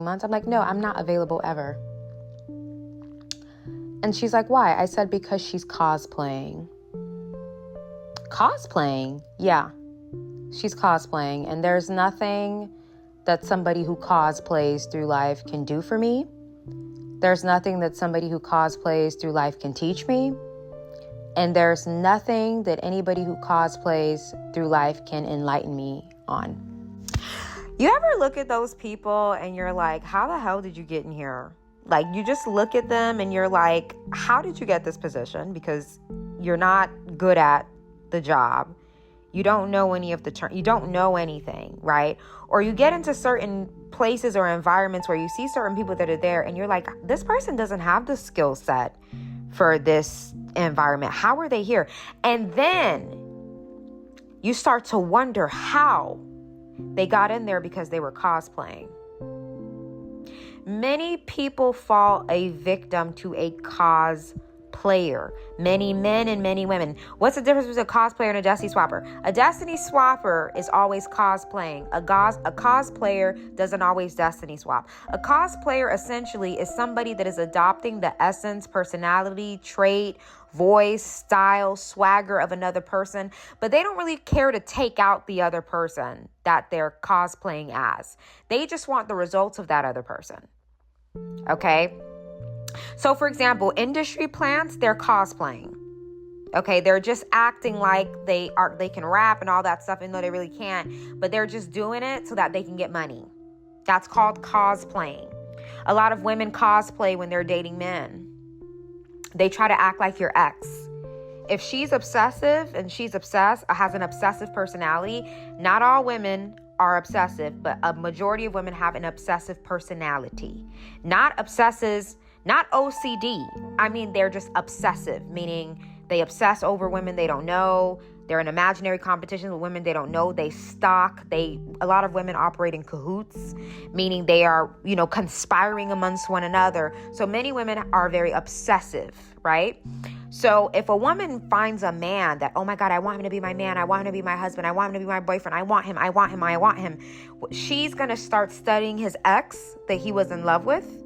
months. I'm like, no, I'm not available ever. And she's like, why? I said, because she's cosplaying. Cosplaying? Yeah, she's cosplaying. And there's nothing that somebody who cosplays through life can do for me. There's nothing that somebody who cosplays through life can teach me. And there's nothing that anybody who cosplays through life can enlighten me on. You ever look at those people and you're like, how the hell did you get in here? Like, you just look at them and you're like, how did you get this position? Because you're not good at the job. You don't know any of the terms. You don't know anything, right? Or you get into certain places or environments where you see certain people that are there and you're like, this person doesn't have the skill set for this environment. How are they here? And then you start to wonder how they got in there because they were cosplaying. Many people fall a victim to a cosplayer. Many men and many women. What's the difference between a cosplayer and a destiny swapper? A destiny swapper is always cosplaying. A cosplayer doesn't always destiny swap. A cosplayer essentially is somebody that is adopting the essence, personality, trait, voice, style, swagger of another person, but they don't really care to take out the other person that they're cosplaying as. They just want the results of that other person. Okay? So for example, industry plants, they're cosplaying. Okay, they're just acting like they can rap and all that stuff, even though they really can't, but they're just doing it so that they can get money. That's called cosplaying. A lot of women cosplay when they're dating men. They try to act like your ex. If she's obsessive and she's obsessed, has an obsessive personality, not all women are obsessive, but a majority of women have an obsessive personality. Not obsesses, not OCD. I mean, they're just obsessive, meaning they obsess over women they don't know. They're in imaginary competitions with women they don't know. They stalk. A lot of women operate in cahoots, meaning they are, conspiring amongst one another. So many women are very obsessive, right? So if a woman finds a man that, oh my God, I want him to be my man. I want him to be my husband. I want him to be my boyfriend. I want him. She's going to start studying his ex that he was in love with,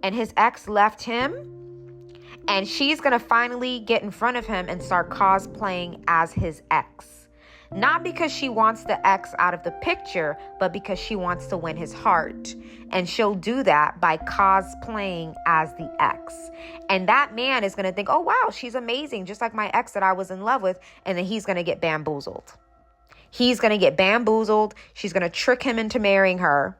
and his ex left him. And she's going to finally get in front of him and start cosplaying as his ex. Not because she wants the ex out of the picture, but because she wants to win his heart. And she'll do that by cosplaying as the ex. And that man is going to think, oh, wow, she's amazing, just like my ex that I was in love with. And then he's going to get bamboozled. She's going to trick him into marrying her.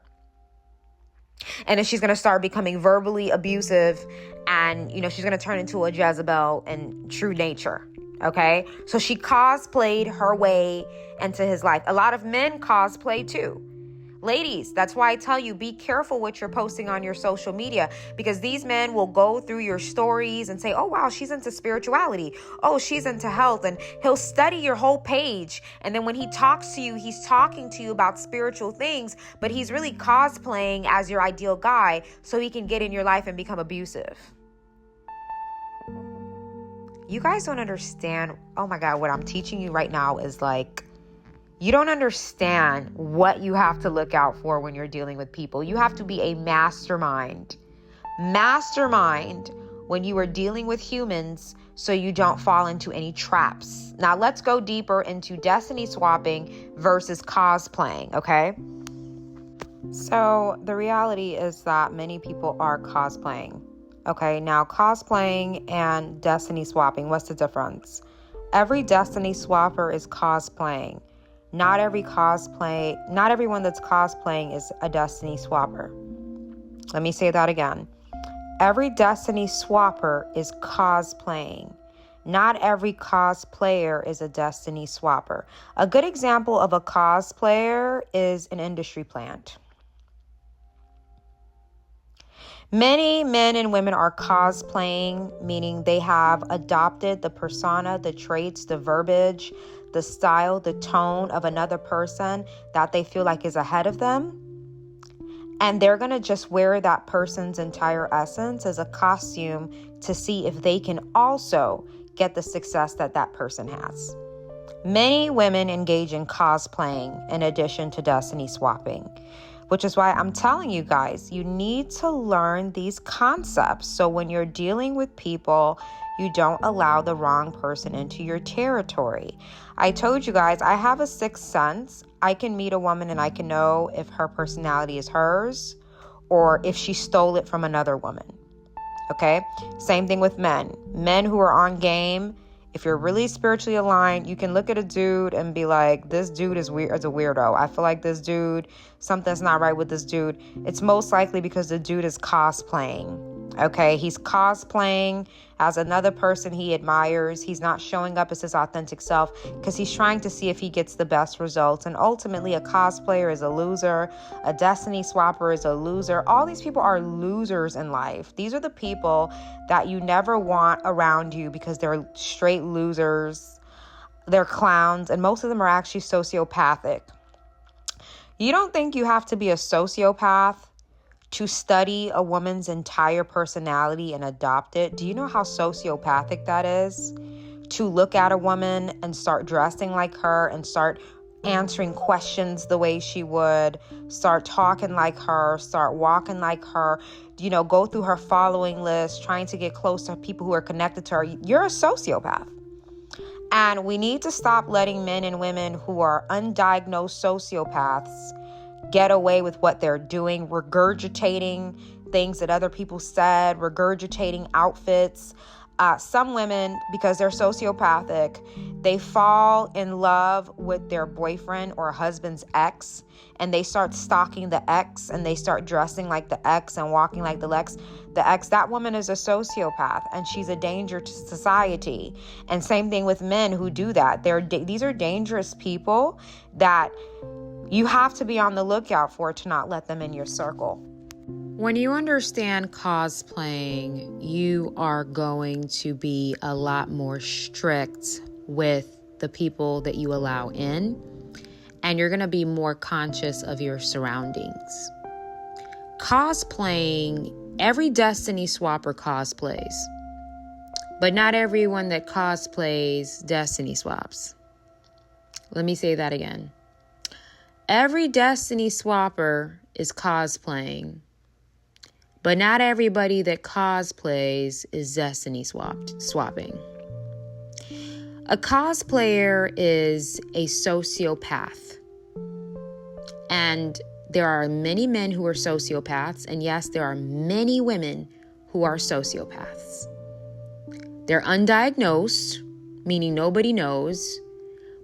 And then she's going to start becoming verbally abusive, and, she's going to turn into a Jezebel in true nature. Okay. So she cosplayed her way into his life. A lot of men cosplay too. Ladies, that's why I tell you, be careful what you're posting on your social media, because these men will go through your stories and say, oh, wow, she's into spirituality. Oh, she's into health. And he'll study your whole page. And then when he talks to you, he's talking to you about spiritual things, but he's really cosplaying as your ideal guy so he can get in your life and become abusive. You guys don't understand. Oh my God, what I'm teaching you right now is like, you don't understand what you have to look out for when you're dealing with people. You have to be a mastermind when you are dealing with humans so you don't fall into any traps. Now let's go deeper into destiny swapping versus cosplaying, okay? So the reality is that many people are cosplaying. Okay, now cosplaying and destiny swapping, what's the difference? Every destiny swapper is cosplaying. Not everyone that's cosplaying is a destiny swapper. Let me say that again. Every destiny swapper is cosplaying. Not every cosplayer is a destiny swapper. A good example of a cosplayer is an industry plant. Many men and women are cosplaying, meaning they have adopted the persona, the traits, the verbiage, the style, the tone of another person that they feel like is ahead of them. And they're going to just wear that person's entire essence as a costume to see if they can also get the success that that person has. Many women engage in cosplaying in addition to destiny swapping. which is why I'm telling you guys, you need to learn these concepts. So when you're dealing with people, you don't allow the wrong person into your territory. I told you guys, I have a sixth sense. I can meet a woman and I can know if her personality is hers or if she stole it from another woman. Okay? Same thing with men. Men who are on game, if you're really spiritually aligned, you can look at a dude and be like, this dude is weird, as a weirdo. I feel like this dude, something's not right with this dude. It's most likely because the dude is cosplaying. Okay, he's cosplaying as another person he admires. He's not showing up as his authentic self because he's trying to see if he gets the best results. And ultimately, a cosplayer is a loser. A destiny swapper is a loser. All these people are losers in life. These are the people that you never want around you because they're straight losers. They're clowns, and most of them are actually sociopathic. You don't think you have to be a sociopath to study a woman's entire personality and adopt it? Do you know how sociopathic that is? To look at a woman and start dressing like her and start answering questions the way she would, start talking like her, start walking like her, go through her following list, trying to get close to people who are connected to her. You're a sociopath. And we need to stop letting men and women who are undiagnosed sociopaths get away with what they're doing, regurgitating things that other people said, regurgitating outfits. Some women, because they're sociopathic, they fall in love with their boyfriend or husband's ex, and they start stalking the ex, and they start dressing like the ex and walking like the ex. That woman is a sociopath, and she's a danger to society. And same thing with men who do that. These are dangerous people that you have to be on the lookout for to not let them in your circle. When you understand cosplaying, you are going to be a lot more strict with the people that you allow in, and you're going to be more conscious of your surroundings. Cosplaying, every Destiny Swapper cosplays, but not everyone that cosplays Destiny swaps. Let me say that again. Every Destiny Swapper is cosplaying, but not everybody that cosplays is Destiny swapping. A cosplayer is a sociopath. And there are many men who are sociopaths, and yes, there are many women who are sociopaths. They're undiagnosed, meaning nobody knows.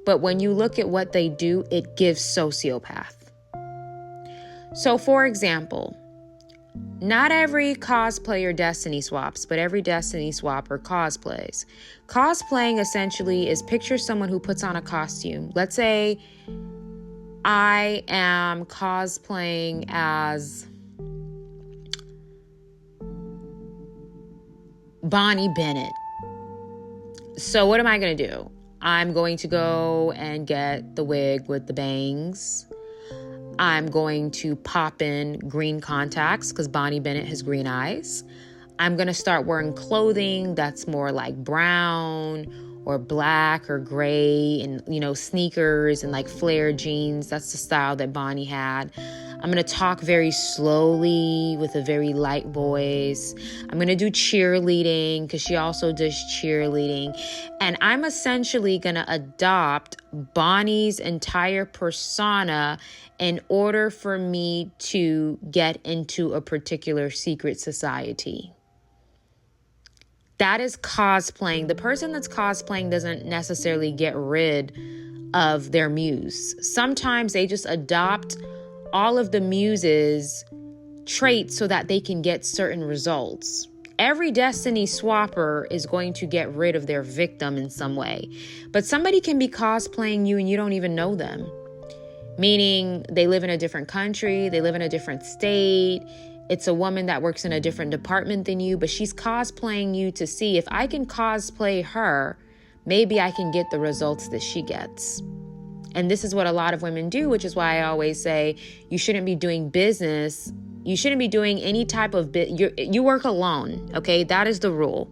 But when you look at what they do, it gives sociopath. So for example, not every cosplayer Destiny swaps, but every Destiny swapper cosplays. Cosplaying essentially is picture someone who puts on a costume. Let's say I am cosplaying as Bonnie Bennett. So what am I going to do? I'm going to go and get the wig with the bangs. I'm going to pop in green contacts because Bonnie Bennett has green eyes. I'm going to start wearing clothing that's more like brown or black or gray and, sneakers and like flare jeans. That's the style that Bonnie had. I'm going to talk very slowly with a very light voice. I'm going to do cheerleading because she also does cheerleading. And I'm essentially going to adopt Bonnie's entire persona in order for me to get into a particular secret society. That is cosplaying. The person that's cosplaying doesn't necessarily get rid of their muse. Sometimes they just adopt all of the muse's traits so that they can get certain results. Every Destiny swapper is going to get rid of their victim in some way. But somebody can be cosplaying you and you don't even know them. Meaning they live in a different country, they live in a different state. It's a woman that works in a different department than you, but she's cosplaying you to see if I can cosplay her, maybe I can get the results that she gets. And this is what a lot of women do, which is why I always say you shouldn't be doing business. You shouldn't be doing any type of you work alone, okay? That is the rule.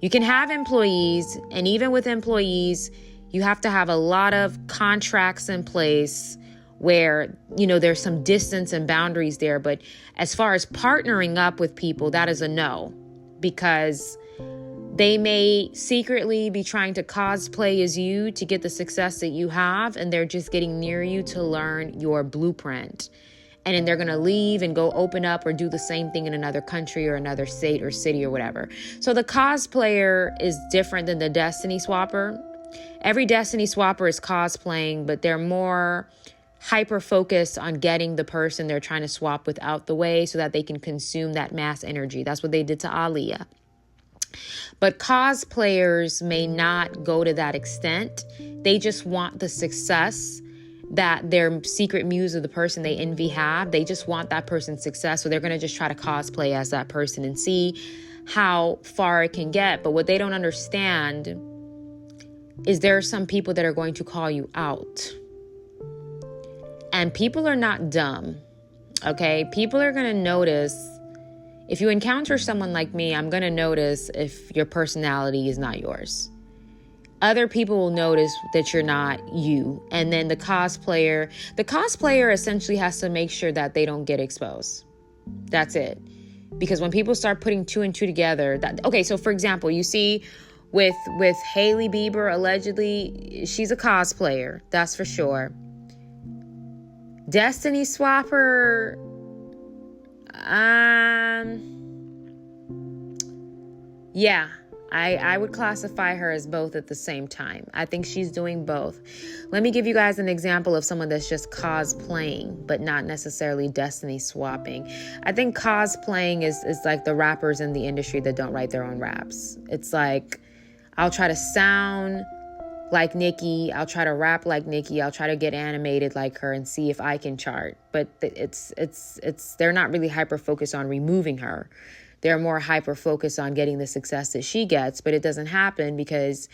You can have employees, and even with employees, you have to have a lot of contracts in place where, there's some distance and boundaries there. But as far as partnering up with people, that is a no, because they may secretly be trying to cosplay as you to get the success that you have, and they're just getting near you to learn your blueprint. And then they're going to leave and go open up or do the same thing in another country or another state or city or whatever. So the cosplayer is different than the destiny swapper. Every destiny swapper is cosplaying, but they're more hyper-focused on getting the person they're trying to swap with out the way so that they can consume that mass energy. That's what they did to Aliyah. But cosplayers may not go to that extent. They just want the success that their secret muse of the person they envy have. They just want that person's success. So they're going to just try to cosplay as that person and see how far it can get. But what they don't understand is there are some people that are going to call you out. And people are not dumb. Okay? People are going to notice. If you encounter someone like me, I'm going to notice if your personality is not yours. Other people will notice that you're not you. And then the cosplayer essentially has to make sure that they don't get exposed. That's it. Because when people start putting two and two together, so for example, you see with Hailey Bieber, allegedly, she's a cosplayer. That's for sure. Destiny Swapper, yeah, I would classify her as both at the same time. I think she's doing both. Let me give you guys an example of someone that's just cosplaying, but not necessarily destiny swapping. I think cosplaying is like the rappers in the industry that don't write their own raps. It's like, I'll try to sound like Nicki, I'll try to rap like Nicki, I'll try to get animated like her and see if I can chart. But they're not really hyper focused on removing her. They're more hyper focused on getting the success that she gets, but it doesn't happen because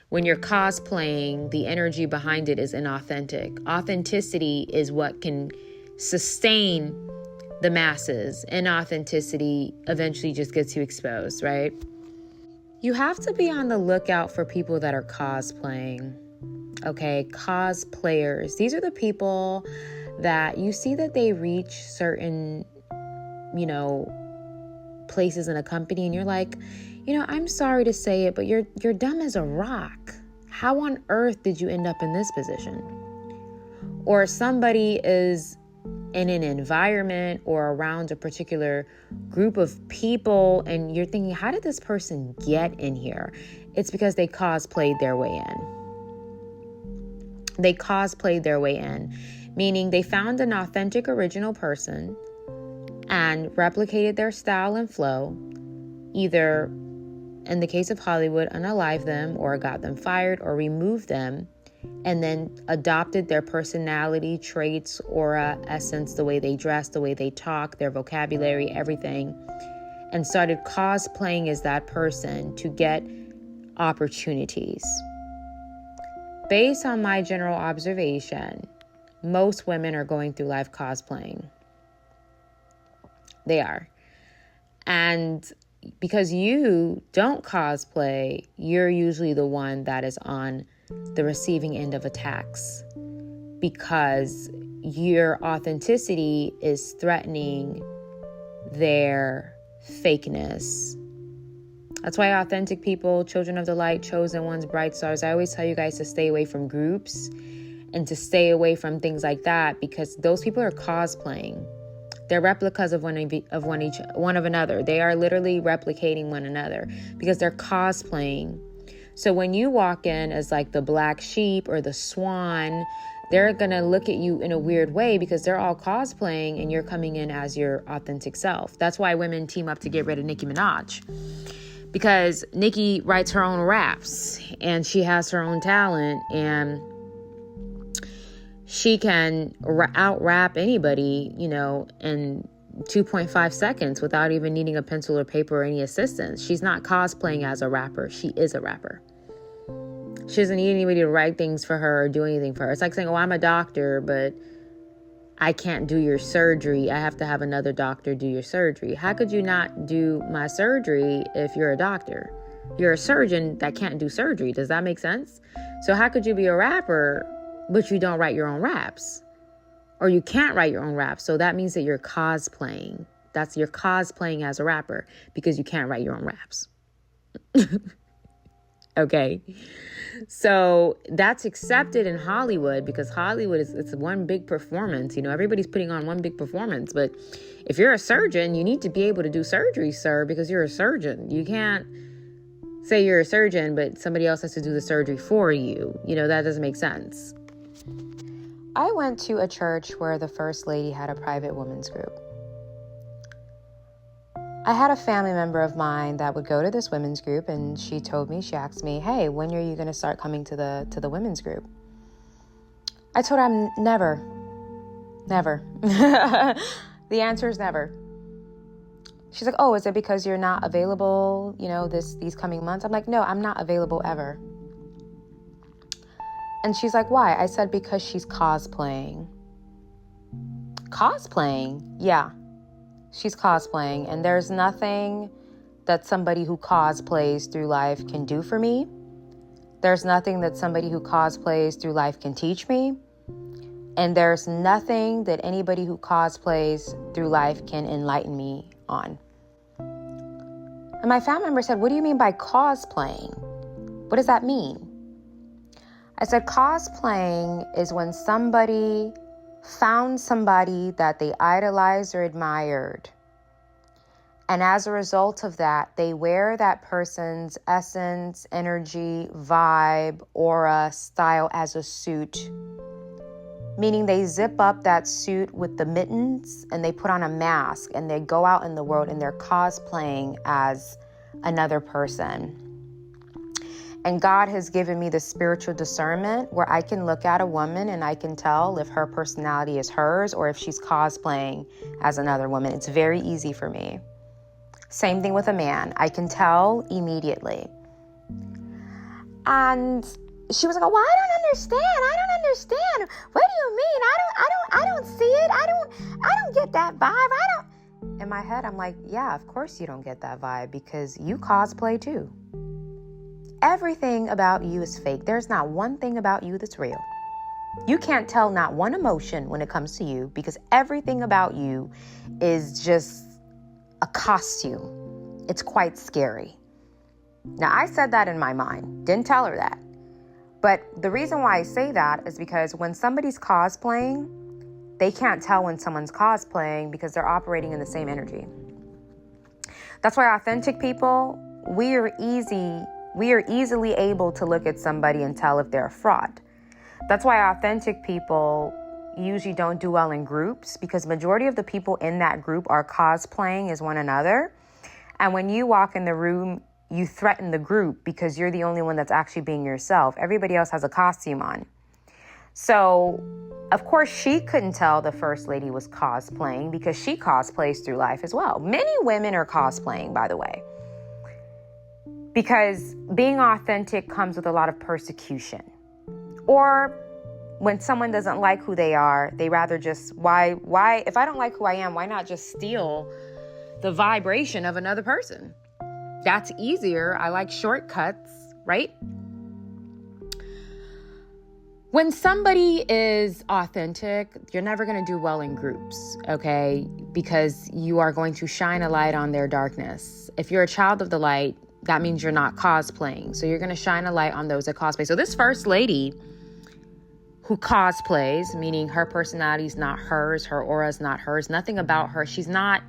when you're cosplaying, the energy behind it is inauthentic. Authenticity is what can sustain the masses. Inauthenticity eventually just gets you exposed, right? You have to be on the lookout for people that are cosplaying. Okay, cosplayers. These are the people that you see that they reach certain, places in a company and you're like, I'm sorry to say it, but you're dumb as a rock. How on earth did you end up in this position? Or somebody is in an environment or around a particular group of people and you're thinking, how did this person get in here? It's because they cosplayed their way in. They cosplayed their way in, meaning they found an authentic original person and replicated their style and flow, either in the case of Hollywood, unalive them or got them fired or removed them, and then adopted their personality, traits, aura, essence, the way they dress, the way they talk, their vocabulary, everything, and started cosplaying as that person to get opportunities. Based on my general observation, most women are going through life cosplaying. They are. And because you don't cosplay, you're usually the one that is on the receiving end of attacks because your authenticity is threatening their fakeness. That's why authentic people, children of the light, chosen ones, bright stars, I always tell you guys to stay away from groups and to stay away from things like that because those people are cosplaying. They're replicas of one of another. They are literally replicating one another because they're cosplaying. So when you walk in as like the black sheep or the swan, they're going to look at you in a weird way because they're all cosplaying and you're coming in as your authentic self. That's why women team up to get rid of Nicki Minaj. Because Nicki writes her own raps and she has her own talent and she can out-rap anybody, in 2.5 seconds without even needing a pencil or paper or any assistance. She's not cosplaying as a rapper. She is a rapper. She doesn't need anybody to write things for her or do anything for her. It's like saying, I'm a doctor, but I can't do your surgery. I have to have another doctor do your surgery. How could you not do my surgery if you're a doctor? You're a surgeon that can't do surgery. Does that make sense? So how could you be a rapper but you don't write your own raps? Or you can't write your own raps. So that means that you're cosplaying. You're cosplaying as a rapper because you can't write your own raps. Okay. So that's accepted in Hollywood because Hollywood it's one big performance. You know, everybody's putting on one big performance. But if you're a surgeon, you need to be able to do surgery, sir, because you're a surgeon. You can't say you're a surgeon, but somebody else has to do the surgery for you. You know, that doesn't make sense. I went to a church where the First Lady had a private women's group. I had a family member of mine that would go to this women's group, and she asked me, hey, when are you going to start coming to the women's group? I told her never. The answer is never. She's like, oh, is it because you're not available, you know, these coming months? I'm like, no, I'm not available ever. And she's like, why? I said, because she's cosplaying. Cosplaying? Yeah. She's cosplaying, and there's nothing that somebody who cosplays through life can do for me. There's nothing that somebody who cosplays through life can teach me. And there's nothing that anybody who cosplays through life can enlighten me on. And my family member said, what do you mean by cosplaying? What does that mean? I said, cosplaying is when somebody found somebody that they idolized or admired. And as a result of that, they wear that person's essence, energy, vibe, aura, style as a suit. Meaning they zip up that suit with the mittens and they put on a mask and they go out in the world and they're cosplaying as another person. And God has given me the spiritual discernment where I can look at a woman and I can tell if her personality is hers or if she's cosplaying as another woman. It's very easy for me. Same thing with a man. I can tell immediately. And she was like, well, I don't understand. What do you mean? I don't see it. I don't get that vibe. In my head, I'm like, yeah, of course you don't get that vibe because you cosplay too. Everything about you is fake. There's not one thing about you that's real. You can't tell not one emotion when it comes to you because everything about you is just a costume. It's quite scary. Now, I said that in my mind. Didn't tell her that. But the reason why I say that is because when somebody's cosplaying, they can't tell when someone's cosplaying because they're operating in the same energy. That's why authentic people, we are easily able to look at somebody and tell if they're a fraud. That's why authentic people usually don't do well in groups because majority of the people in that group are cosplaying as one another. And when you walk in the room, you threaten the group because you're the only one that's actually being yourself. Everybody else has a costume on. So, of course, she couldn't tell the First Lady was cosplaying because she cosplays through life as well. Many women are cosplaying, by the way. Because being authentic comes with a lot of persecution. Or when someone doesn't like who they are, they rather just, why, if I don't like who I am, why not just steal the vibration of another person? That's easier. I like shortcuts, right? When somebody is authentic, you're never going to do well in groups, okay? Because you are going to shine a light on their darkness. If you're a child of the light, that means you're not cosplaying. So you're going to shine a light on those that cosplay. So this First Lady who cosplays, meaning her personality is not hers, her aura is not hers, nothing about her. She's not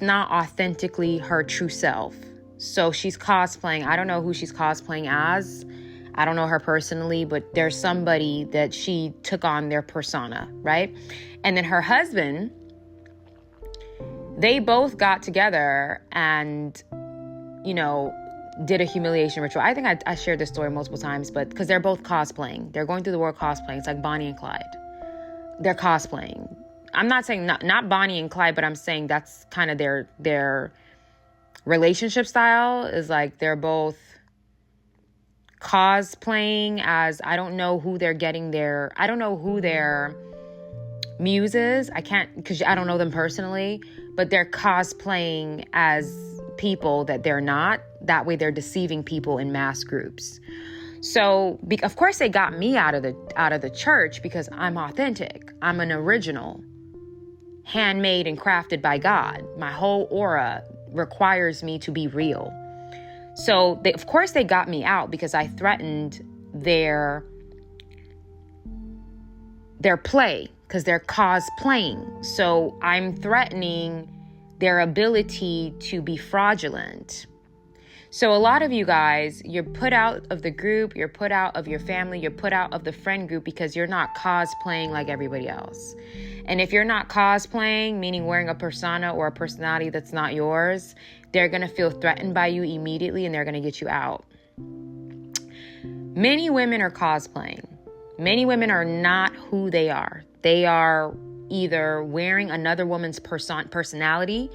authentically her true self. So she's cosplaying. I don't know who she's cosplaying as. I don't know her personally, but there's somebody that she took on their persona, right? And then her husband, they both got together and, did a humiliation ritual. I think I shared this story multiple times, but because they're both cosplaying. They're going through the world cosplaying. It's like Bonnie and Clyde. They're cosplaying. I'm not saying not Bonnie and Clyde, but I'm saying that's kind of their relationship style is like they're both cosplaying as I don't know who they're getting their, I don't know who their muse is. I can't, because I don't know them personally, but they're cosplaying as people that they're not. That way they're deceiving people in mass groups. So, of course, they got me out of the church because I'm authentic. I'm an original, handmade and crafted by God. My whole aura requires me to be real. So, of course, they got me out because I threatened their play, because they're cosplaying. So I'm threatening their ability to be fraudulent. So a lot of you guys, you're put out of the group, you're put out of your family, you're put out of the friend group because you're not cosplaying like everybody else. And if you're not cosplaying, meaning wearing a persona or a personality that's not yours, they're going to feel threatened by you immediately and they're going to get you out. Many women are cosplaying. Many women are not who they are. They are either wearing another woman's personality.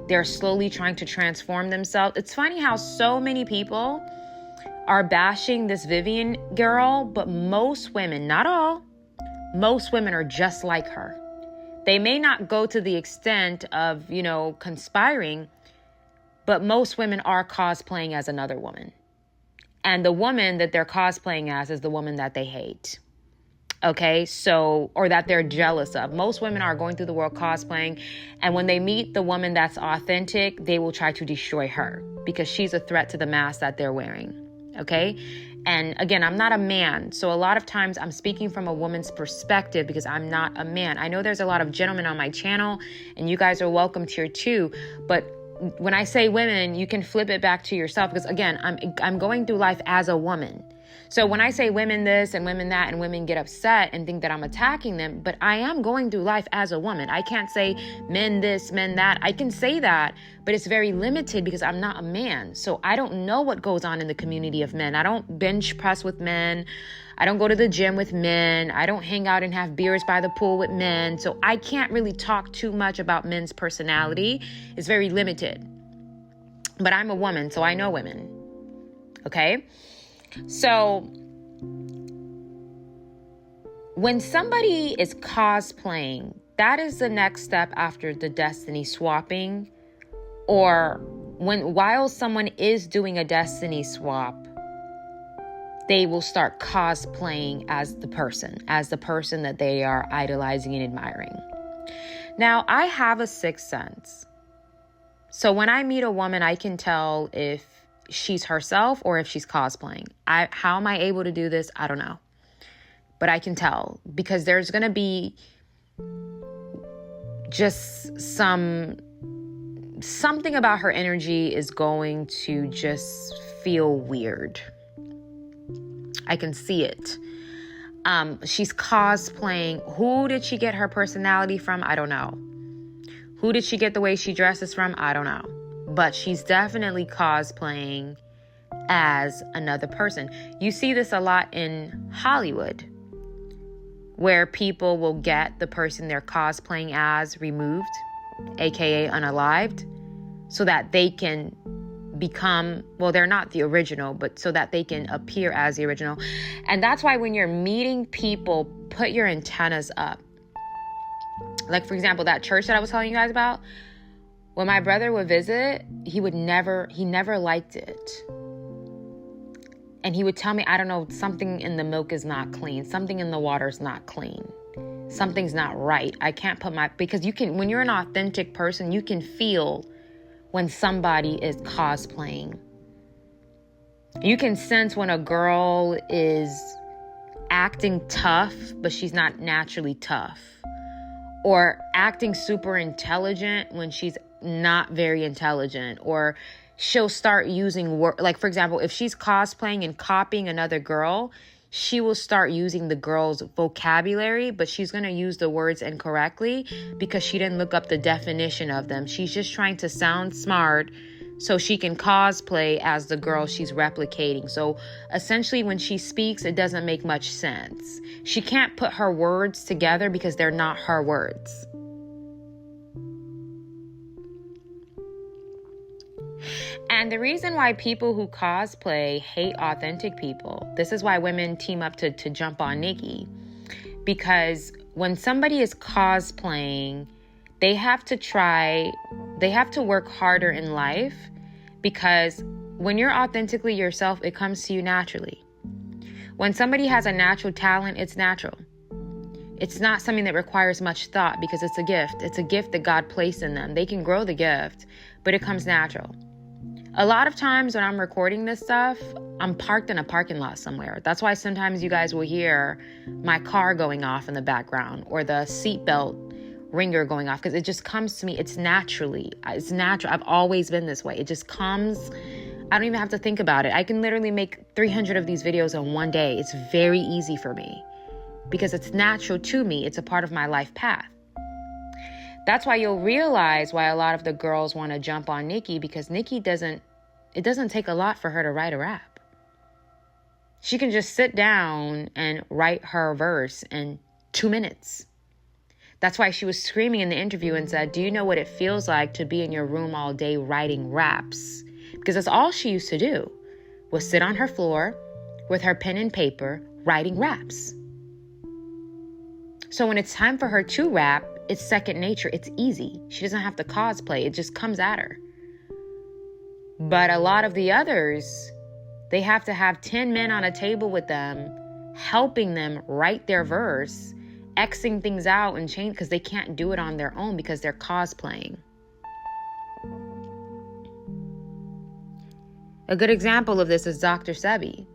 They're slowly trying to transform themselves. It's funny how so many people are bashing this Vivian girl, but most women, not all, most women are just like her. They may not go to the extent of, conspiring, but most women are cosplaying as another woman. And the woman that they're cosplaying as is the woman that they hate. Okay, or that they're jealous of. Most women are going through the world cosplaying, and when they meet the woman that's authentic, they will try to destroy her because she's a threat to the mask that they're wearing. Okay, and again, I'm not a man, so a lot of times I'm speaking from a woman's perspective because I'm not a man. I know there's a lot of gentlemen on my channel, and you guys are welcome here too, but when I say women, you can flip it back to yourself because again, I'm going through life as a woman. So when I say women this and women that and women get upset and think that I'm attacking them, but I am going through life as a woman. I can't say men this, men that. I can say that, but it's very limited because I'm not a man. So I don't know what goes on in the community of men. I don't bench press with men. I don't go to the gym with men. I don't hang out and have beers by the pool with men. So I can't really talk too much about men's personality. It's very limited. But I'm a woman, so I know women. Okay? So when somebody is cosplaying, that is the next step after the destiny swapping, or while someone is doing a destiny swap, they will start cosplaying as the person that they are idolizing and admiring. Now, I have a sixth sense. So when I meet a woman, I can tell if she's herself or if she's cosplaying. How am I able to do this? I don't know. But I can tell because there's going to be just something about her energy is going to just feel weird. I can see it. She's cosplaying. Who did she get her personality from? I don't know. Who did she get the way she dresses from? I don't know. But she's definitely cosplaying as another person. You see this a lot in Hollywood, where people will get the person they're cosplaying as removed, aka unalived, so that they can become, well, they're not the original, but so that they can appear as the original. And that's why when you're meeting people, put your antennas up. Like, for example, that church that I was telling you guys about, when my brother would visit, he never liked it. And he would tell me, I don't know, something in the milk is not clean. Something in the water is not clean. Something's not right. I can't put because when you're an authentic person, you can feel when somebody is cosplaying. You can sense when a girl is acting tough, but she's not naturally tough. Or acting super intelligent when she's not very intelligent. Or she'll start using like, for example, if she's cosplaying and copying another girl, she will start using the girl's vocabulary, but she's going to use the words incorrectly because she didn't look up the definition of them. She's just trying to sound smart so she can cosplay as the girl she's replicating. So essentially when she speaks, it doesn't make much sense. She can't put her words together because they're not her words. And the reason why people who cosplay hate authentic people, this is why women team up to jump on Nikki. Because when somebody is cosplaying, they have to work harder in life, because when you're authentically yourself, it comes to you naturally. When somebody has a natural talent, it's natural. It's not something that requires much thought because it's a gift. It's a gift that God placed in them. They can grow the gift, but it comes natural. A lot of times when I'm recording this stuff, I'm parked in a parking lot somewhere. That's why sometimes you guys will hear my car going off in the background or the seatbelt ringer going off because it just comes to me. It's natural. I've always been this way. It just comes. I don't even have to think about it. I can literally make 300 of these videos in one day. It's very easy for me because it's natural to me. It's a part of my life path. That's why you'll realize why a lot of the girls want to jump on Nikki, because Nikki it doesn't take a lot for her to write a rap. She can just sit down and write her verse in 2 minutes. That's why she was screaming in the interview and said, do you know what it feels like to be in your room all day writing raps? Because that's all she used to do, was sit on her floor with her pen and paper writing raps. So when it's time for her to rap, it's second nature. It's easy. She doesn't have to cosplay. It just comes at her. But a lot of the others, they have to have 10 men on a table with them, helping them write their verse, Xing things out and change because they can't do it on their own because they're cosplaying. A good example of this is Dr. Sebi.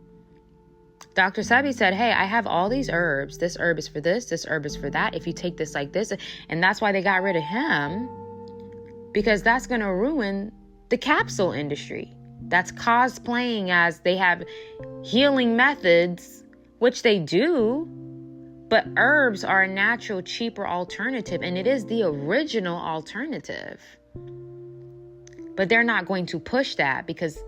Dr. Sebi said, hey, I have all these herbs. This herb is for this herb is for that. If you take this like this. And that's why they got rid of him, because that's going to ruin the capsule industry. That's cosplaying as they have healing methods, which they do. But herbs are a natural, cheaper alternative. And it is the original alternative. But they're not going to push that because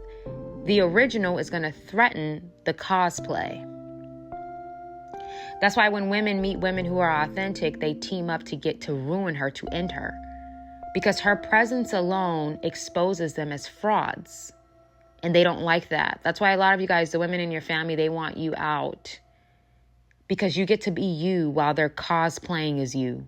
the original is going to threaten the cosplay. That's why when women meet women who are authentic, they team up to get to ruin her, to end her. Because her presence alone exposes them as frauds. And they don't like that. That's why a lot of you guys, the women in your family, they want you out. Because you get to be you while they're cosplaying as you.